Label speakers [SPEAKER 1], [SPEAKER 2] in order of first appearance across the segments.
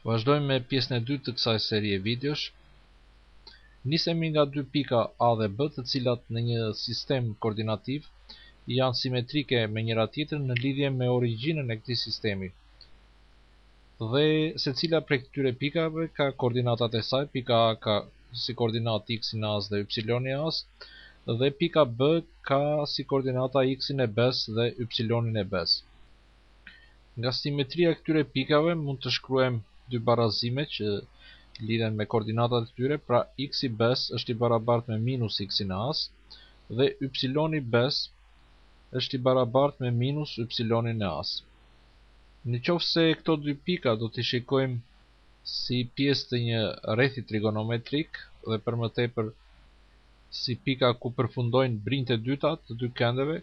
[SPEAKER 1] Vazhdojmë me pjesën e dytë të kësaj serie videosh. Nisemi nga dy pika A dhe B, të cilat në një sistem koordinativ janë simetrike me njëra tjetrën në lidhje me origjinën e këtij sistemi. Dhe secila prej këtyre pikave ka koordinatat e saj. Pika A ka si koordinat x-in e as dhe y-in e as, dhe pika B ka si koordinata x-in e b-s dhe y-in e b-s. Nga simetria e këtyre pikave mund të shkruajmë dy barazime që lidhen me koordinatat e tyre. Pra x i b-s është i barabartë me minus x-in e as dhe y i b-s është i barabartë me minus y-in e as. Në qoftë se këto dy pika do t'i shikojmë si pjesë të një rrethi trigonometrik dhe për më tepër si pika ku përfundojnë brinjtë e dyta të dy këndeve,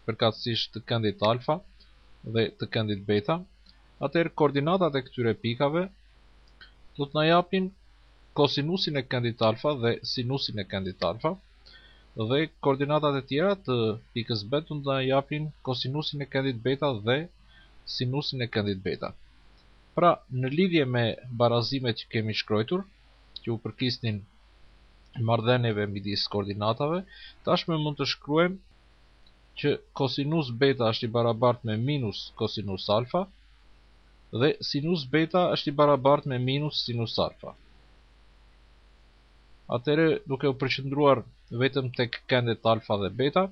[SPEAKER 1] përkatësisht të këndit alfa dhe të këndit beta, atëherë koordinatat e këtyre pikave do të na japin kosinusin e këndit alfa dhe sinusin e këndit alfa, dhe koordinatat e tjera të pikës B do të na japin kosinusin e këndit beta dhe sinusin e këndit beta. Pra, në lidhje me barazimet që kemi shkruar, që u përkisnin marrëdhënieve midis koordinatave, tashmë mund të shkruajmë që kosinus beta është i barabartë me minus kosinus alfa dhe sinus beta është i barabartë me minus sinus alfa. Atëherë, duke u përqendruar vetëm tek këndet alfa dhe beta,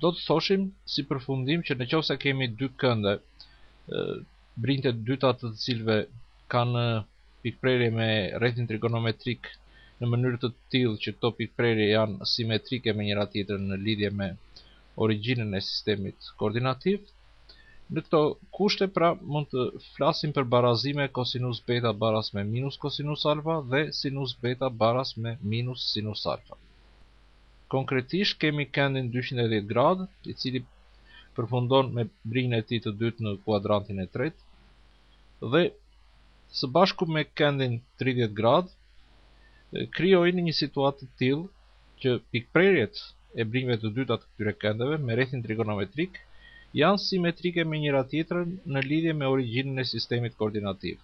[SPEAKER 1] do të thoshim si përfundim që nëse kemi dy kënde, brinjtë e dyta të cilëve kanë pikprerje me rrethin trigonometrik në mënyrë të tillë që këto pikprerje janë simetrike me njëra tjetrën në lidhje me origjinën e sistemit koordinativ. Në këto kushte, pra, mund të flasim për barazime kosinus beta baras me minus kosinus alfa dhe sinus beta baras me minus sinus alfa. Konkretisht kemi këndin 210 gradë, i cili përfundon me brinjën e tij të dytë në kuadrantin e tretë, dhe së bashku me këndin 30 gradë krijojnë një situatë të tillë që pikprerjet e brinjëve të dyta të këtyre këndeve me rrethin trigonometrik janë simetrike me njëra tjetrën në lidhje me origjinën e sistemit koordinativ.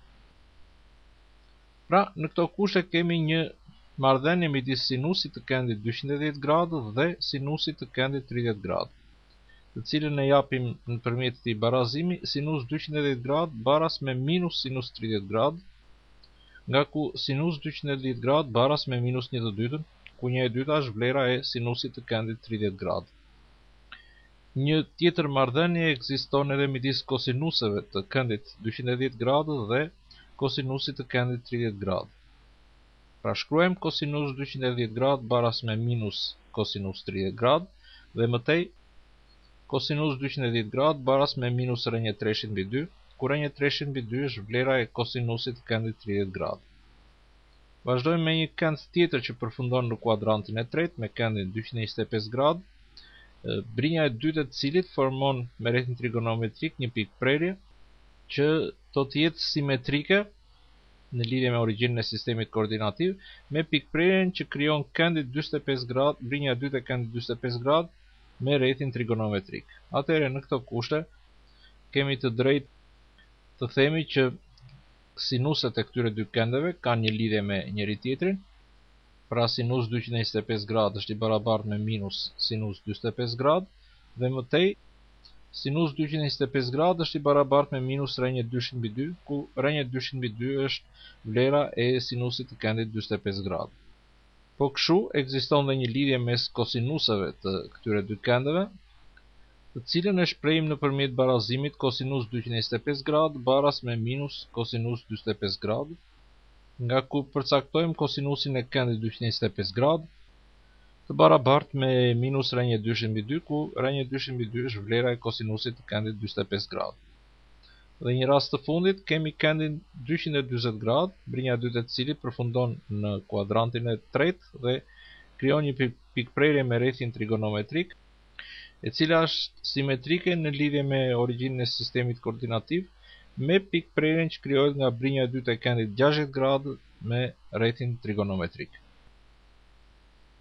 [SPEAKER 1] Pra, në këto kushte kemi një marrëdhënie midis sinusit të këndit 210 gradë dhe sinusit të këndit 30 gradë, të cilën e japim nëpërmjet këtij barazimi sinus 210 gradë baras me minus sinus 30 gradë, nga ku sinus 210 gradë baras me minus 1/2, ku 1/2 është vlera e sinusit të këndit 30 gradë. Një tjetër marrëdhënie ekziston edhe midis kosinuseve të këndit 210 gradë dhe kosinusit të këndit 30 gradë. Pra, shkruajmë kosinus 210 gradë baras me minus kosinus 30 gradë dhe mëtej kosinus 210 gradë baras me minus rrënje 3/2, ku rrënje 3/2 është vlera e kosinusit të këndit 30 gradë. Vazhdojmë me një kënd tjetër që përfundon në kuadrantin e tretë me këndin 225 gradë, brinja e dytë e cilit formon me rrethin trigonometrik një pikprerje që do të jetë simetrike në lidhje me origjinën e sistemit koordinativ me pikprerjen që krijon këndi 45 gradë, brinja e dytë e këndit 45 gradë me rrethin trigonometrik. Atëherë, në këto kushte kemi të drejtë të themi që sinuset e këtyre dy këndeve kanë një lidhje me njëri tjetrin. Pra, sinus 225 gradë është i barabartë me minus sinus 45 gradë dhe mëtej sinus 225 gradë është i barabartë me minus rrënje 2/2, ku rrënje 2/2 është vlera e sinusit të këndit 45 gradë. Po kështu ekziston dhe një lidhje mes kosinuseve të këtyre dy këndeve, të cilën e shprehim nëpërmjet barazimit kosinus 225 gradë baras me minus kosinus 45 gradë, nga ku përcaktojmë kosinusin e këndit 225 gradë të barabartë me minus rrënje 2/2, ku rrënje 2/2 është vlera e kosinusit të këndit 45 gradë. Dhe një rast të fundit kemi këndin 240 gradë, brinja e dytë e cilit përfundon në kuadrantin e tretë dhe krijon një pikprerje me rrethin trigonometrik, e cila është simetrike në lidhje me origjinën e sistemit koordinativ, me pikprerjen që krijohet nga brinja e dytë e këndit 60 gradë me rrethin trigonometrik.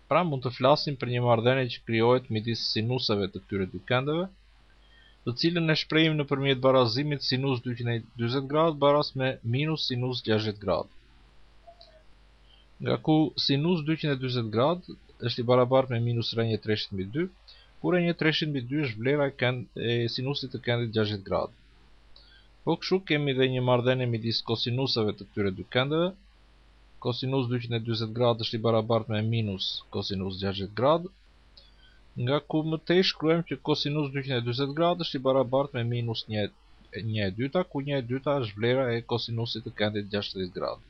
[SPEAKER 1] Pra, mund të flasim për një marrëdhënie që krijohet midis sinuseve të këtyre dy këndeve, të cilën e shprehim nëpërmjet barazimit sinus 240 gradë baraz me minus sinus 60 gradë. Nga ku sinus 240 gradë është i barabartë me minus rrënje 3/2, ku rrënje 3/2 është vlera e sinusit të këndit 60 gradë. Po kështu kemi dhe një marrëdhënie midis kosinusave të këtyre dy këndeve. Kosinus 240 gradë është i barabartë me minus kosinus 60 gradë, nga ku më tej shkruajmë që kosinus 240 gradë është i barabartë me minus 1/2, ku 1/2 është vlera e kosinusit të këndit 60 gradë.